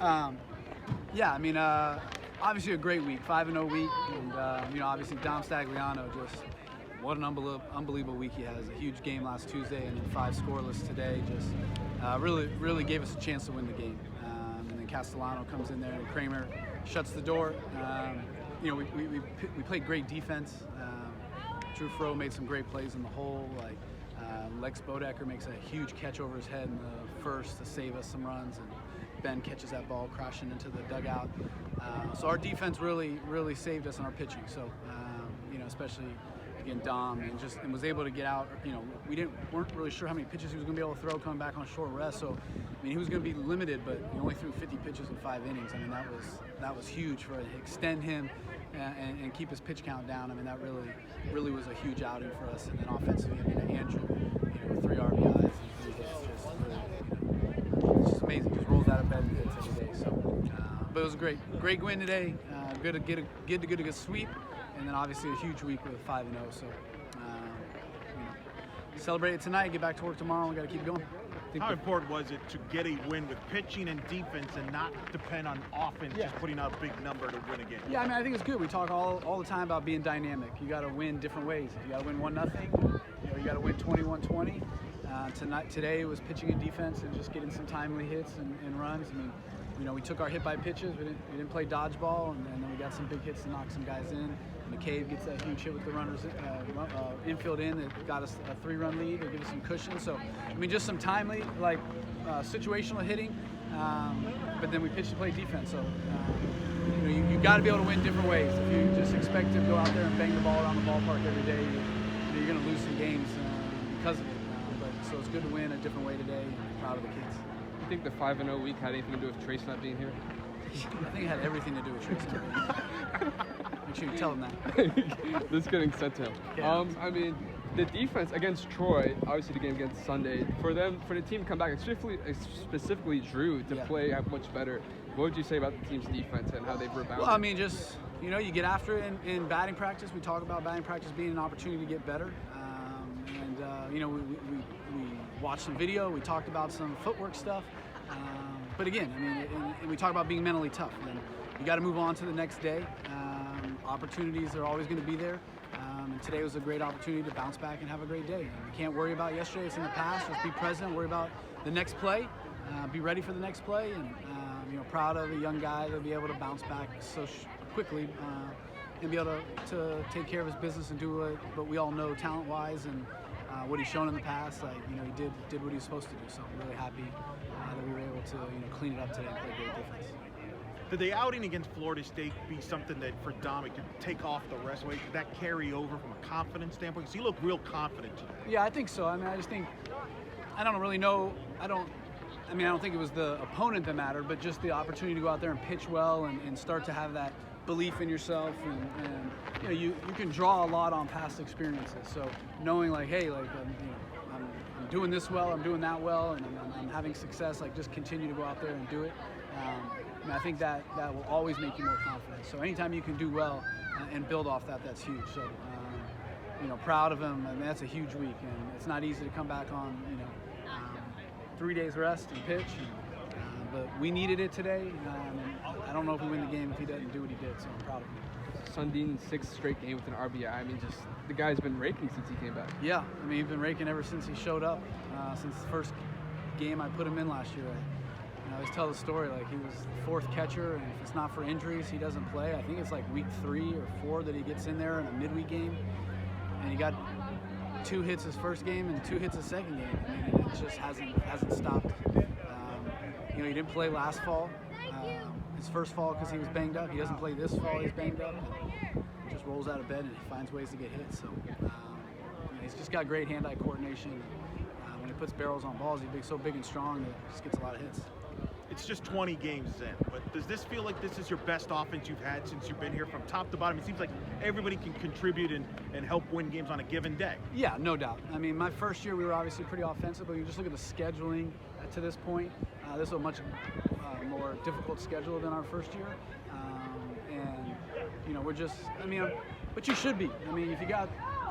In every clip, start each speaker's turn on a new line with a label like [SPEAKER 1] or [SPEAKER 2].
[SPEAKER 1] Yeah, I mean, obviously a great week, 5-0 week, and obviously Dom Stagliano, just what an unbelievable week he has. A huge game last Tuesday, and then 5 scoreless today. Just really gave us a chance to win the game. And then Castellano comes in there, and Kramer shuts the door. We played great defense. Drew Froh made some great plays in the hole. Lex Bodecker makes a huge catch over his head in the first to save us some runs, and Ben catches that ball crashing into the dugout. So our defense really saved us in our pitching. So especially again Dom, and was able to get out. We weren't really sure how many pitches he was going to be able to throw coming back on a short rest. So he was going to be limited, but he only threw 50 pitches in 5 innings. I mean, that was huge for to extend him and keep his pitch count down. I mean, that really was a huge outing for us. And then offensively, Andrew, with 3 RBIs and 3 hits, it's just amazing. Just rolls out of bed and hits every day. So, but it was a great win today. Good to get a sweep, and then obviously a huge week with 5-0. So, celebrate it tonight. Get back to work tomorrow. We got to keep going.
[SPEAKER 2] How important was it to get a win with pitching and defense and not depend on offense just putting out a big number to win a game?
[SPEAKER 1] Yeah, I mean, I think it's good. We talk all the time about being dynamic. You got to win different ways. If you got to win 1-0, you got to win 21-20. Today it was pitching and defense and just getting some timely hits and runs. I mean, we took our hit by pitches. We didn't play dodgeball, and then we got some big hits to knock some guys in. McCabe gets that huge hit with the runners infield in that got us a 3-run lead to give us some cushion. So, I mean, just some timely, situational hitting, but then we pitched to play defense. So, you got to be able to win different ways. If you just expect to go out there and bang the ball around the ballpark every day, you're going to lose some games because of it. So it's good to win a different way today, and I'm proud of the kids.
[SPEAKER 3] You think the 5-0 week had anything to do with Trace not being here?
[SPEAKER 1] I think it had everything to do with Trace not being here. Make sure you tell him that.
[SPEAKER 3] This is getting sent to him.
[SPEAKER 1] Yeah.
[SPEAKER 3] I mean, the defense against Troy, obviously the game against Sunday, for the team to come back, specifically Drew, to play much better. What would you say about the team's defense and how they've rebounded?
[SPEAKER 1] Well, I mean, just, you get after it in batting practice. We talk about batting practice being an opportunity to get better. We watched some video. We talked about some footwork stuff. But again, I mean, and we talk about being mentally tough. And you got to move on to the next day. Opportunities are always going to be there. And today was a great opportunity to bounce back and have a great day. You can't worry about yesterday. It's in the past. Just be present. Worry about the next play. Be ready for the next play. And proud of a young guy to be able to bounce back so quickly and be able to take care of his business and do what we all know talent-wise and what he's shown in the past. He did what he was supposed to do. So I'm really happy that we were able to clean it up today and play great defense.
[SPEAKER 2] Did the outing against Florida State be something that for Dom could take off the rest of the way? Did that carry over from a confidence standpoint? Because he looked real confident today.
[SPEAKER 1] Yeah, I think so. I mean, I just think I don't really know. I don't think it was the opponent that mattered, but just the opportunity to go out there and pitch well and start to have that belief in yourself, and you can draw a lot on past experiences. So knowing hey, I'm doing this well, I'm doing that well, and I'm having success. Just continue to go out there and do it. And I think that will always make you more confident. So anytime you can do well and build off that, that's huge. So proud of him. I mean, that's a huge week, and it's not easy to come back on 3 days rest and pitch. But we needed it today. I don't know if we win the game if he doesn't do what he did, so I'm proud of him.
[SPEAKER 3] Sundin's 6th straight game with an RBI. I mean, just the guy's been raking since he came back.
[SPEAKER 1] Yeah, I mean, he's been raking ever since he showed up. Since the first game I put him in last year. I always tell the story, he was the 4th catcher, and if it's not for injuries, he doesn't play. I think it's week 3 or 4 that he gets in there in a midweek game, and he got 2 hits his first game and 2 hits his second game. I mean, it just hasn't stopped. He didn't play last fall, his first fall because he was banged up. He doesn't play this fall, he's banged up. He just rolls out of bed and he finds ways to get hit. So he's just got great hand-eye coordination. When he puts barrels on balls, he's so big and strong that he just gets a lot of hits.
[SPEAKER 2] It's just 20 games in, but does this feel like this is your best offense you've had since you've been here from top to bottom? It seems like everybody can contribute and help win games on a given day.
[SPEAKER 1] Yeah, no doubt. I mean, my first year we were obviously pretty offensive, but you just look at the scheduling to this point. This is a much more difficult schedule than our first year. We're just, but you should be. I mean, if you got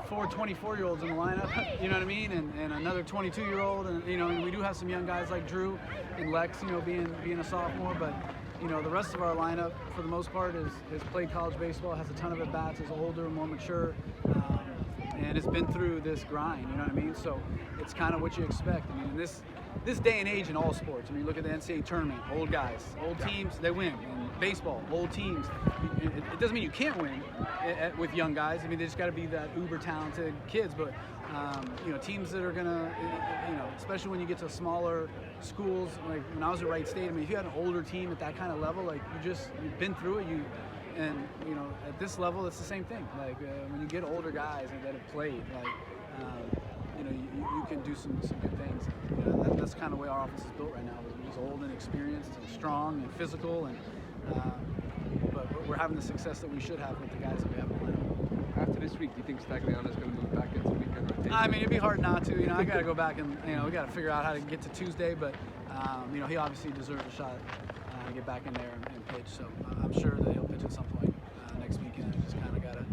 [SPEAKER 1] 4 24-year-olds in the lineup, you know what I mean, and another 22-year-old, and and we do have some young guys like Drew and Lex, being a sophomore, but the rest of our lineup for the most part has played college baseball, has a ton of at bats, is older, more mature, and it's been through this grind, you know what I mean? So it's kind of what you expect. I mean, in this day and age in all sports, I mean, look at the NCAA tournament, old guys, old teams, they win. In baseball, old teams, it doesn't mean you can't win with young guys. I mean, they just got to be that uber talented kids, but teams that are gonna, especially when you get to smaller schools, like when I was at Wright State, I mean, if you had an older team at that kind of level, like you've been through it, and at this level, it's the same thing. Like when you get older guys that have played, like you can do some good things. That's kind of the way our offense is built right now. It's old and experienced and strong and physical, and but we're having the success that we should have with the guys that we have in the lineup.
[SPEAKER 3] After this week, do you think Stagliano's going to move back into weekend rotation?
[SPEAKER 1] I mean, it'd be hard not to. I got to go back and we got to figure out how to get to Tuesday, but he obviously deserves a shot to get back in there and pitch. So I'm sure that he'll pitch at some point next weekend. Just kind of got to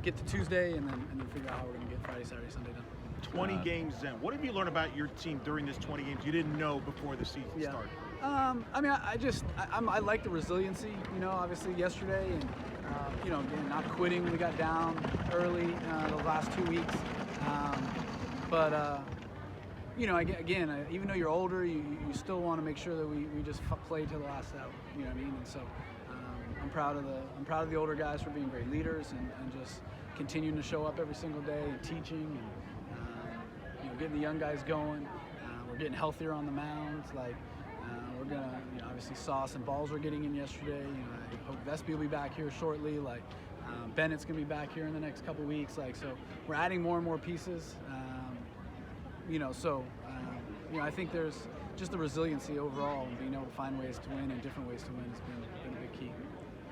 [SPEAKER 1] get to Tuesday and then figure out how we're going to get Friday, Saturday, Sunday done.
[SPEAKER 2] 20 games in. What have you learned about your team during this 20 games you didn't know before the season started?
[SPEAKER 1] I mean, I like the resiliency. Obviously yesterday, and again, not quitting. We got down early the last 2 weeks, but again, even though you're older, you still want to make sure that we just play till the last out. You know what I mean? And so I'm proud of the older guys for being great leaders and just continuing to show up every single day and teaching and getting the young guys going. We're getting healthier on the mounds. We're gonna, obviously Sauce and Balls were getting in yesterday. I hope Vespi will be back here shortly. Bennett's gonna be back here in the next couple weeks. So we're adding more and more pieces. I think there's just the resiliency overall and being able to find ways to win and different ways to win has been a big key.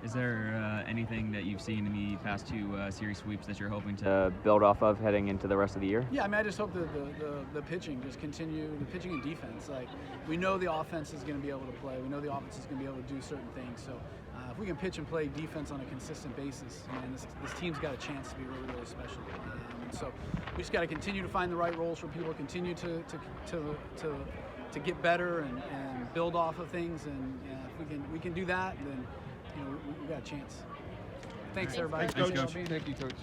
[SPEAKER 4] Is there anything that you've seen in the past 2 series sweeps that you're hoping to build off of heading into the rest of the year?
[SPEAKER 1] Yeah, I mean, I just hope the pitching just continue, the pitching and defense. We know the offense is going to be able to play. We know the offense is going to be able to do certain things. So if we can pitch and play defense on a consistent basis, man, this team's got a chance to be really, really special. And so we just got to continue to find the right roles for people, continue to get better and build off of things. And if we can do that, then we got a chance. Thanks, everybody.
[SPEAKER 2] Thanks, Coach.
[SPEAKER 3] Thank you, Coach.